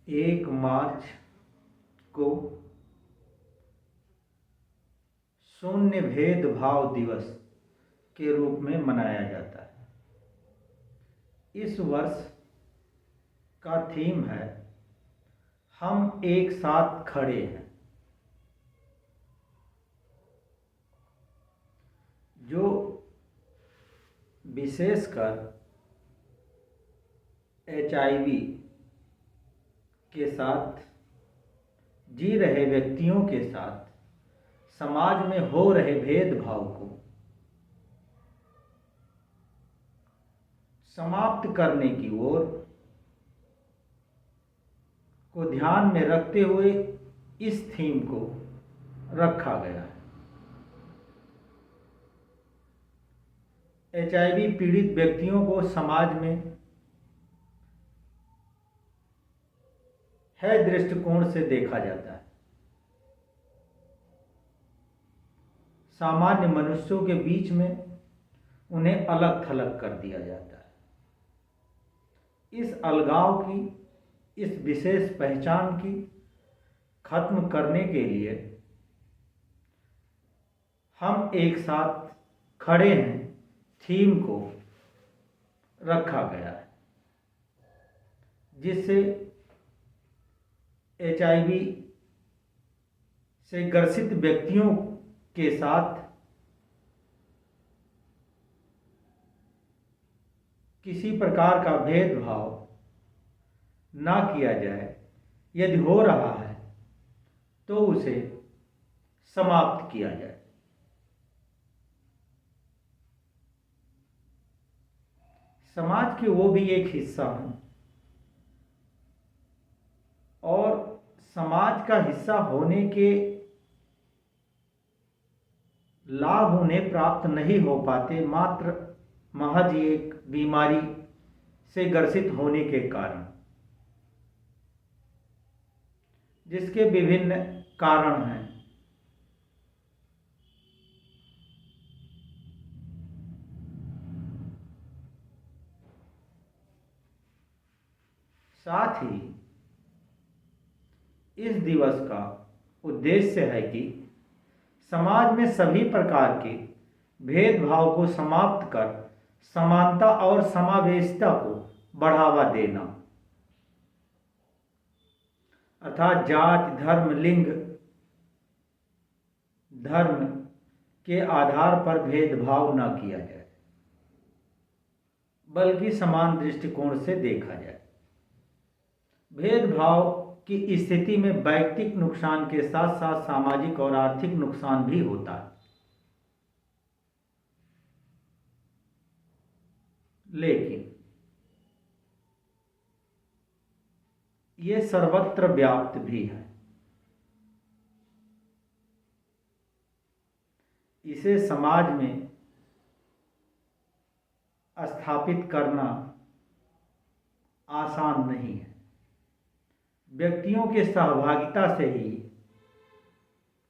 1 मार्च को शून्य भेदभाव दिवस के रूप में मनाया जाता है। इस वर्ष का थीम है हम एक साथ खड़े हैं। जो विशेषकर HIV के साथ जी रहे व्यक्तियों के साथ समाज में हो रहे भेदभाव को समाप्त करने की ओर को ध्यान में रखते हुए इस थीम को रखा गया है। HIV पीड़ित व्यक्तियों को समाज में है दृष्टिकोण से देखा जाता है। सामान्य मनुष्यों के बीच में उन्हें अलग थलग कर दिया जाता है। इस अलगाव की, इस विशेष पहचान की खत्म करने के लिए हम एक साथ खड़े हैं थीम को रखा गया है, जिससे HIV से ग्रसित व्यक्तियों के साथ किसी प्रकार का भेदभाव ना किया जाए। यदि हो रहा है तो उसे समाप्त किया जाए। समाज के वो भी एक हिस्सा हैं और समाज का हिस्सा होने के लाभ उन्हें प्राप्त नहीं हो पाते, मात्र महज एक बीमारी से ग्रसित होने के कारण, जिसके विभिन्न कारण हैं। साथ ही इस दिवस का उद्देश्य है कि समाज में सभी प्रकार के भेदभाव को समाप्त कर समानता और समावेशिता को बढ़ावा देना, अर्थात जाति, धर्म, लिंग, धर्म के आधार पर भेदभाव न किया जाए, बल्कि समान दृष्टिकोण से देखा जाए। भेदभाव की स्थिति में वैयक्तिक नुकसान के साथ साथ सामाजिक और आर्थिक नुकसान भी होता है, लेकिन ये सर्वत्र व्याप्त भी है। इसे समाज में स्थापित करना आसान नहीं है। व्यक्तियों के सहभागिता से ही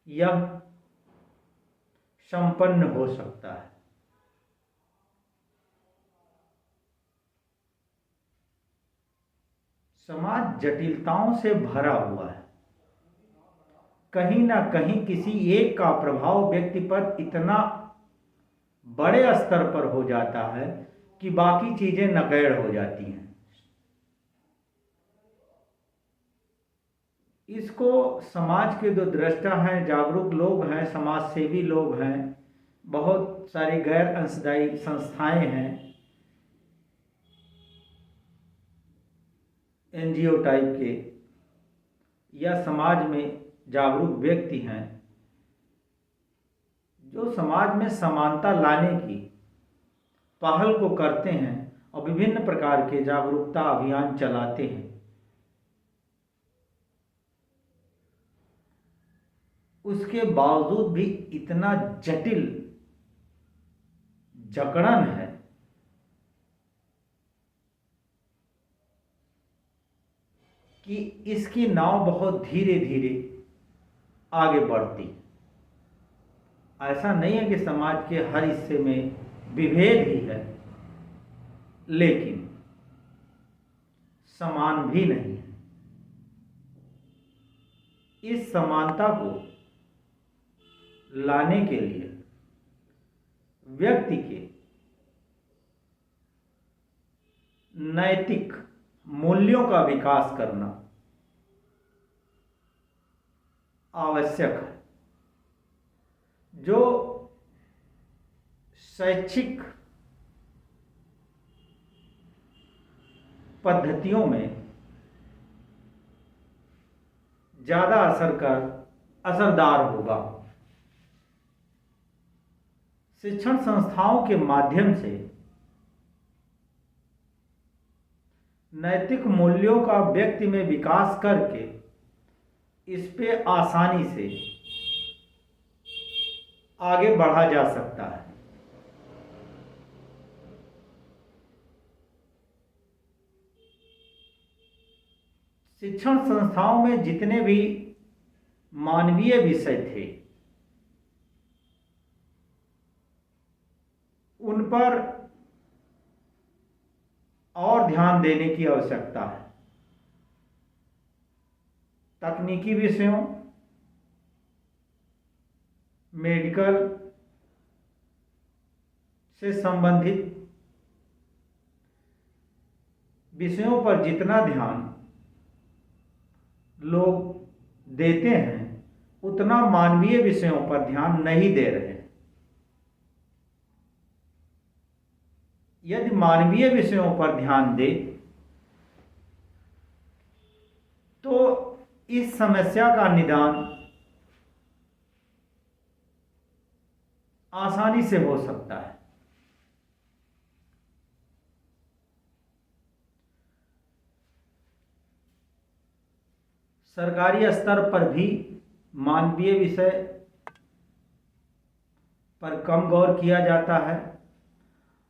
यह संपन्न हो सकता है। समाज जटिलताओं से भरा हुआ है। कहीं ना कहीं किसी एक का प्रभाव व्यक्ति पर इतना बड़े स्तर पर हो जाता है कि बाकी चीजें नगण्य हो जाती हैं। इसको समाज के जो द्रष्टा हैं, जागरूक लोग हैं, समाज सेवी लोग हैं, बहुत सारी गैर अंशदायी संस्थाएं हैं, NGO टाइप के, या समाज में जागरूक व्यक्ति हैं जो समाज में समानता लाने की पहल को करते हैं और विभिन्न प्रकार के जागरूकता अभियान चलाते हैं। उसके बावजूद भी इतना जटिल जकड़न है कि इसकी नाव बहुत धीरे धीरे आगे बढ़ती। ऐसा नहीं है कि समाज के हर हिस्से में विभेद ही है, लेकिन समान भी नहीं है। इस समानता को लाने के लिए व्यक्ति के नैतिक मूल्यों का विकास करना आवश्यक है। जो शैक्षिक पद्धतियों में ज़्यादा असरदार होगा, शिक्षण संस्थाओं के माध्यम से नैतिक मूल्यों का व्यक्ति में विकास करके इस पे आसानी से आगे बढ़ा जा सकता है। शिक्षण संस्थाओं में जितने भी मानवीय विषय थे उन पर और ध्यान देने की आवश्यकता है। तकनीकी विषयों, मेडिकल से संबंधित विषयों पर जितना ध्यान लोग देते हैं उतना मानवीय विषयों पर ध्यान नहीं दे रहे हैं। यदि मानवीय विषयों पर ध्यान दे तो इस समस्या का निदान आसानी से हो सकता है। सरकारी स्तर पर भी मानवीय विषय पर कम गौर किया जाता है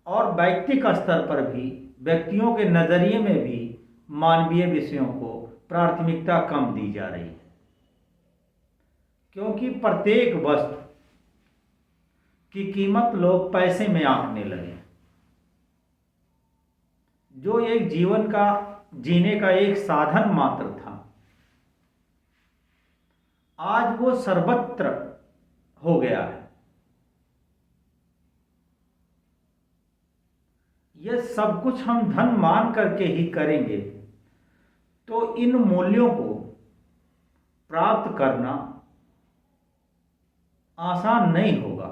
और वैयक्तिक स्तर पर भी व्यक्तियों के नज़रिए में भी मानवीय विषयों को प्राथमिकता कम दी जा रही है, क्योंकि प्रत्येक वस्तु की कीमत लोग पैसे में आंकने लगे। जो एक जीवन का जीने का एक साधन मात्र था, आज वो सर्वत्र हो गया है। यह सब कुछ हम धन मान करके ही करेंगे तो इन मूल्यों को प्राप्त करना आसान नहीं होगा।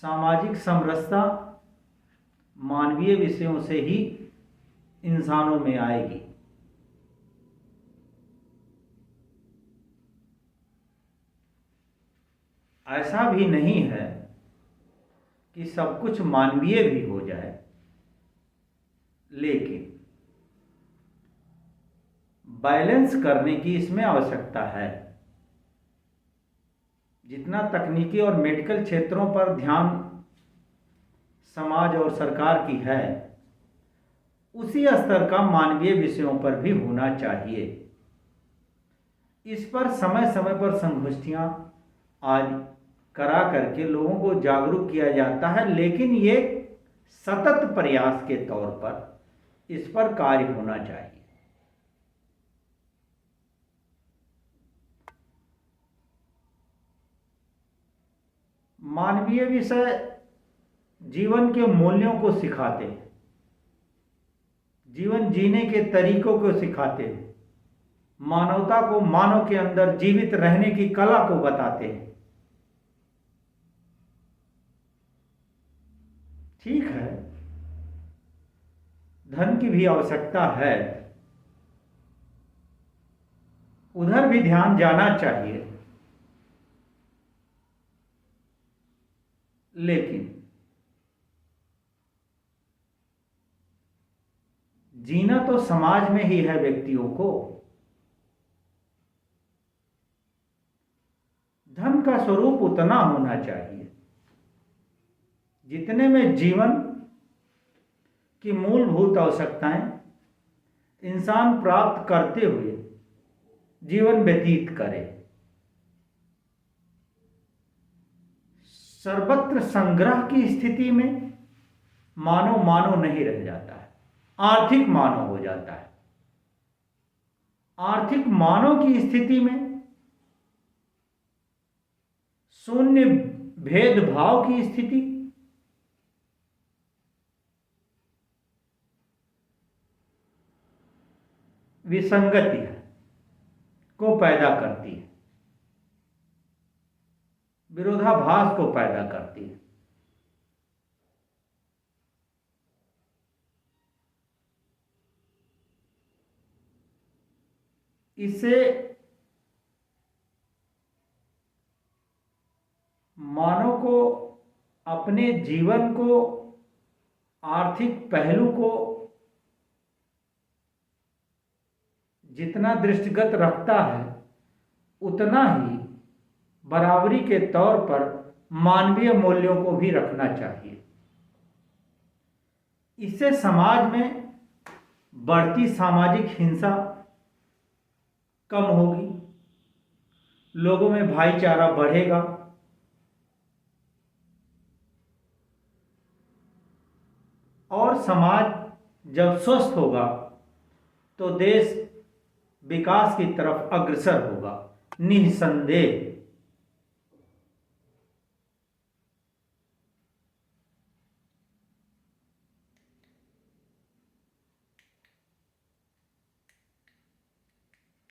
सामाजिक समरसता मानवीय विषयों से ही इंसानों में आएगी। ऐसा भी नहीं है कि सब कुछ मानवीय भी हो जाए, लेकिन बैलेंस करने की इसमें आवश्यकता है। जितना तकनीकी और मेडिकल क्षेत्रों पर ध्यान समाज और सरकार की है, उसी स्तर का मानवीय विषयों पर भी होना चाहिए। इस पर समय समय पर संगोष्ठियां आज करा करके लोगों को जागरूक किया जाता है, लेकिन ये सतत प्रयास के तौर पर इस पर कार्य होना चाहिए। मानवीय विषय जीवन के मूल्यों को सिखाते हैं, जीवन जीने के तरीकों को सिखाते हैं, मानवता को मानव के अंदर जीवित रहने की कला को बताते हैं। ठीक है, धन की भी आवश्यकता है, उधर भी ध्यान जाना चाहिए, लेकिन जीना तो समाज में ही है। व्यक्तियों को धन का स्वरूप उतना होना चाहिए जितने में जीवन की मूलभूत आवश्यकताएं इंसान प्राप्त करते हुए जीवन व्यतीत करे। सर्वत्र संग्रह की स्थिति में मानव नहीं रह जाता है। आर्थिक मानव हो जाता है। आर्थिक मानव की स्थिति में शून्य भेदभाव की स्थिति विसंगति को पैदा करती है, विरोधाभास को पैदा करती है। इससे मानव को अपने जीवन को, आर्थिक पहलू को जितना दृष्टिगत रखता है उतना ही बराबरी के तौर पर मानवीय मूल्यों को भी रखना चाहिए। इससे समाज में बढ़ती सामाजिक हिंसा कम होगी, लोगों में भाईचारा बढ़ेगा और समाज जब स्वस्थ होगा तो देश विकास की तरफ अग्रसर होगा। निस्संदेह